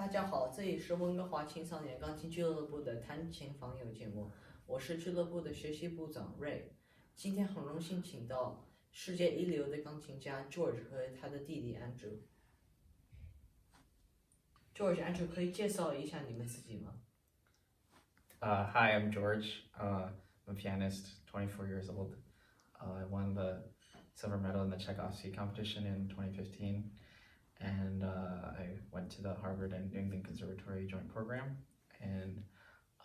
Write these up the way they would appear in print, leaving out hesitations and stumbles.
大家好，这里是温哥华青少年钢琴俱乐部的谈琴访友节目，我是俱乐部的学习部长Ray。今天很荣幸请到世界一流的钢琴家George和他的弟弟Andrew。George、Andrew 可以介绍一下你们自己吗？Hi, I'm George. I'm a pianist, 24 years old. I won the silver medal in the Tchaikovsky competition in 2015, and I went to the Harvard and New England Conservatory joint program, and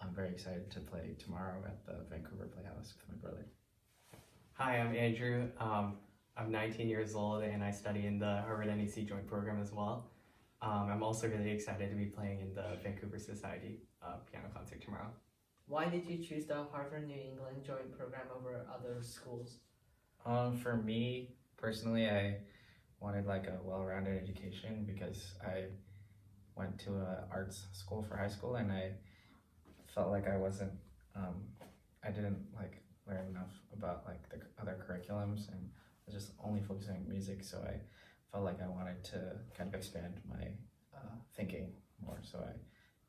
I'm very excited to play tomorrow at the Vancouver Playhouse with my brother. Hi, I'm Andrew. I'm 19 years old and I study in the Harvard NEC joint program as well. I'm also really excited to be playing in the Vancouver Society piano concert tomorrow. Why did you choose the Harvard New England joint program over other schools? For me personally, I wanted like a well-rounded education because I went to an arts school for high school and I felt like I didn't like learn enough about like the other curriculums and I was just only focusing on music, so I felt like I wanted to kind of expand my thinking more, so I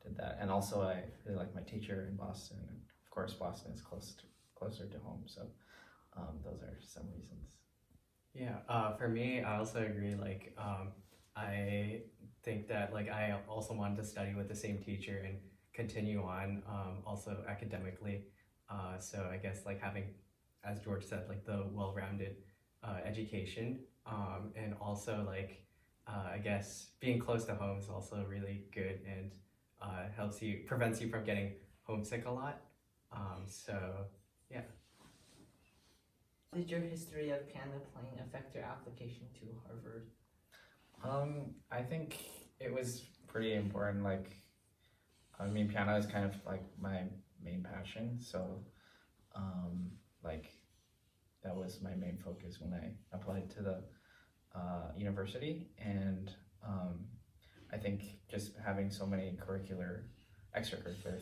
did that. And also I really like my teacher in Boston, and of course Boston is closer to home, so those are some reasons. Yeah, for me, I also agree. Like, I think that like I also wanted to study with the same teacher and continue on, also academically. So I guess like having, as George said, like the well-rounded education, and also like I guess being close to home is also really good and prevents you from getting homesick a lot. So yeah. Did your history of piano playing affect your application to Harvard? I think it was pretty important. Like, I mean, piano is kind of like my main passion, so like that was my main focus when I applied to the university, and I think just having so many extracurricular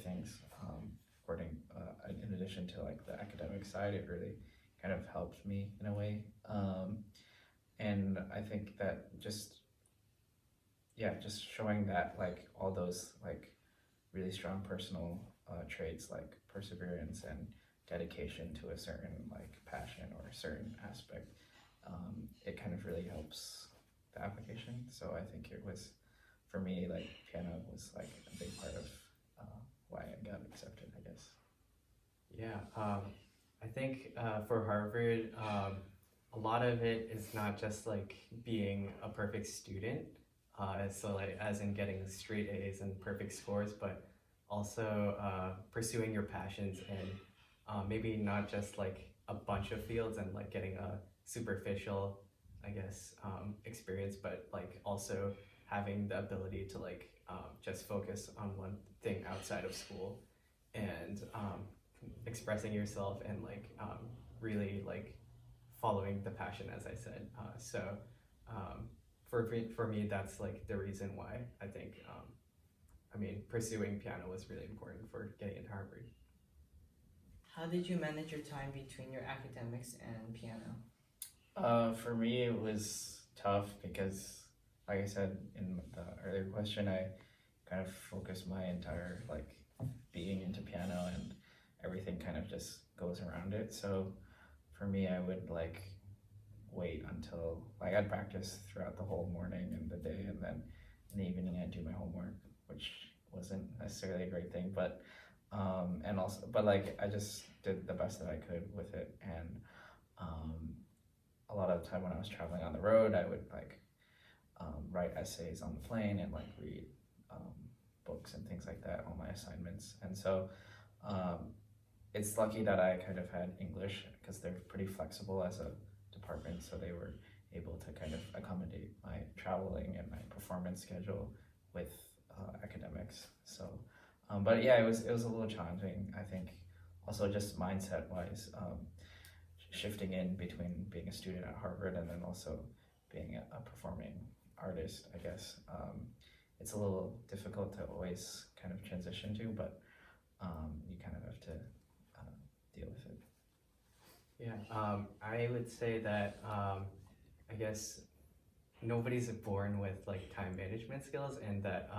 things, in addition to like the academic side, it really kind of helped me in a way, and I think that just showing that like all those like really strong personal traits like perseverance and dedication to a certain like passion or a certain aspect, it kind of really helps the application. So I think it was, for me, like piano was like a big part of why I got accepted, I guess. Yeah, I think for Harvard, a lot of it is not just like being a perfect student, so like as in getting straight A's and perfect scores, but also pursuing your passions and maybe not just like a bunch of fields and like getting a superficial, I guess, experience, but like also having the ability to like just focus on one thing outside of school and expressing yourself and like really like following the passion, as I said. So for me, that's like the reason why I think, pursuing piano was really important for getting into Harvard. How did you manage your time between your academics and piano? For me, it was tough because, like I said in the earlier question, I kind of focused my entire like being into piano and everything kind of just goes around it. So for me, I would like wait until like I'd practice throughout the whole morning and the day, and then in the evening I'd do my homework, which wasn't necessarily a great thing, but like I just did the best that I could with it. And a lot of the time when I was traveling on the road, I would like write essays on the plane and like read books and things like that on my assignments. And so it's lucky that I kind of had English because they're pretty flexible as a department, so they were able to kind of accommodate my traveling and my performance schedule with academics. So but yeah, it was a little challenging, I think, also just mindset wise, shifting in between being a student at Harvard and then also being a performing artist, I guess. It's a little difficult to always kind of transition to, but you kind of have to deal with it. Yeah, I would say that I guess nobody's born with like time management skills, and that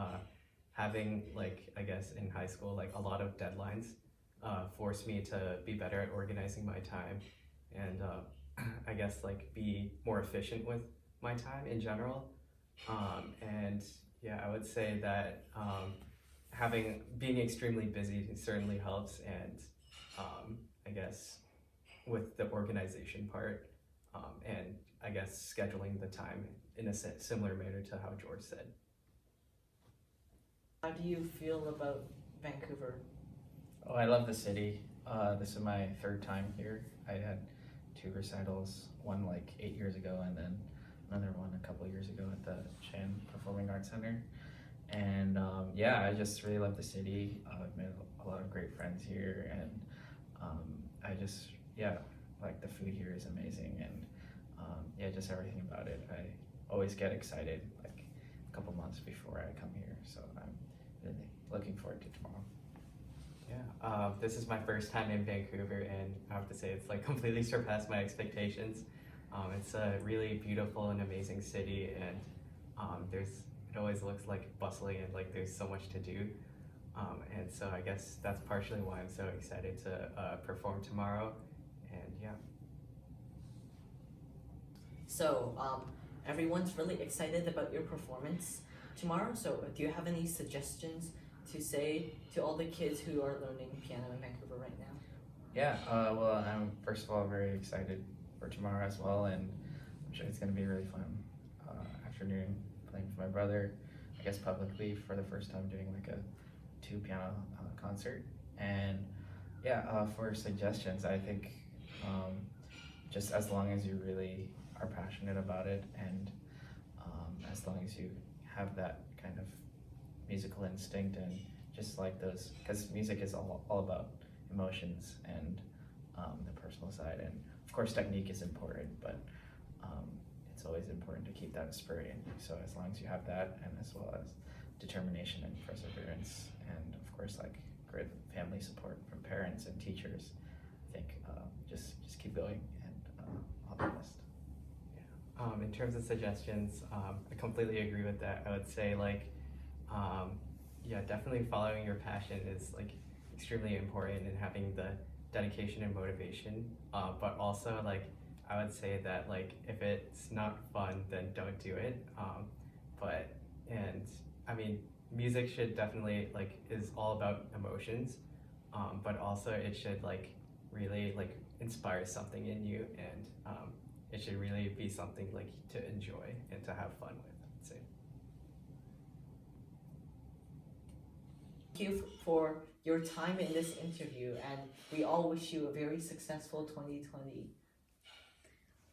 having like, I guess in high school, like a lot of deadlines forced me to be better at organizing my time and I guess like be more efficient with my time in general. And yeah, I would say that being extremely busy certainly helps, and I guess with the organization part and I guess scheduling the time in a similar manner to how George said. How do you feel about Vancouver? Oh, I love the city. This is my third time here. I had 2 recitals, one like 8 years ago and then another one a couple of years ago at the Chan Performing Arts Center. And yeah, I just really love the city. I've made a lot of great friends here, and I just, yeah, like the food here is amazing, and yeah, just everything about it. I always get excited like a couple months before I come here, so I'm really looking forward to tomorrow. Yeah, this is my first time in Vancouver, and I have to say it's like completely surpassed my expectations. It's a really beautiful and amazing city, and it always looks like bustling and like there's so much to do. And so I guess that's partially why I'm so excited to perform tomorrow, and yeah. So everyone's really excited about your performance tomorrow. So do you have any suggestions to say to all the kids who are learning piano in Vancouver right now? Yeah, well, I'm first of all very excited for tomorrow as well, and I'm sure it's going to be a really fun afternoon playing with my brother, I guess publicly for the first time doing like a 2 piano concert. And yeah, for suggestions, I think just as long as you really are passionate about it, and as long as you have that kind of musical instinct and just like those, because music is all about emotions and the personal side, and of course technique is important, but it's always important to keep that spirit in you. So as long as you have that, and as well as determination and perseverance, and of course like great family support from parents and teachers, I think just keep going, and all the best. Yeah. In terms of suggestions, I completely agree with that. I would say like yeah, definitely following your passion is like extremely important, and having the dedication and motivation, but also like I would say that like if it's not fun, then don't do it. And I mean, music should definitely like is all about emotions, but also it should like really like inspire something in you, and it should really be something like to enjoy and to have fun with, I'd say. Thank you for your time in this interview, and we all wish you a very successful 2020.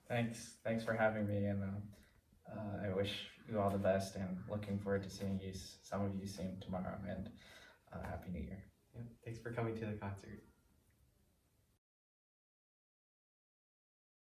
Thanks for having me, and I wish you all the best, and looking forward to seeing some of you soon tomorrow, and Happy New Year. Yeah, thanks for coming to the concert.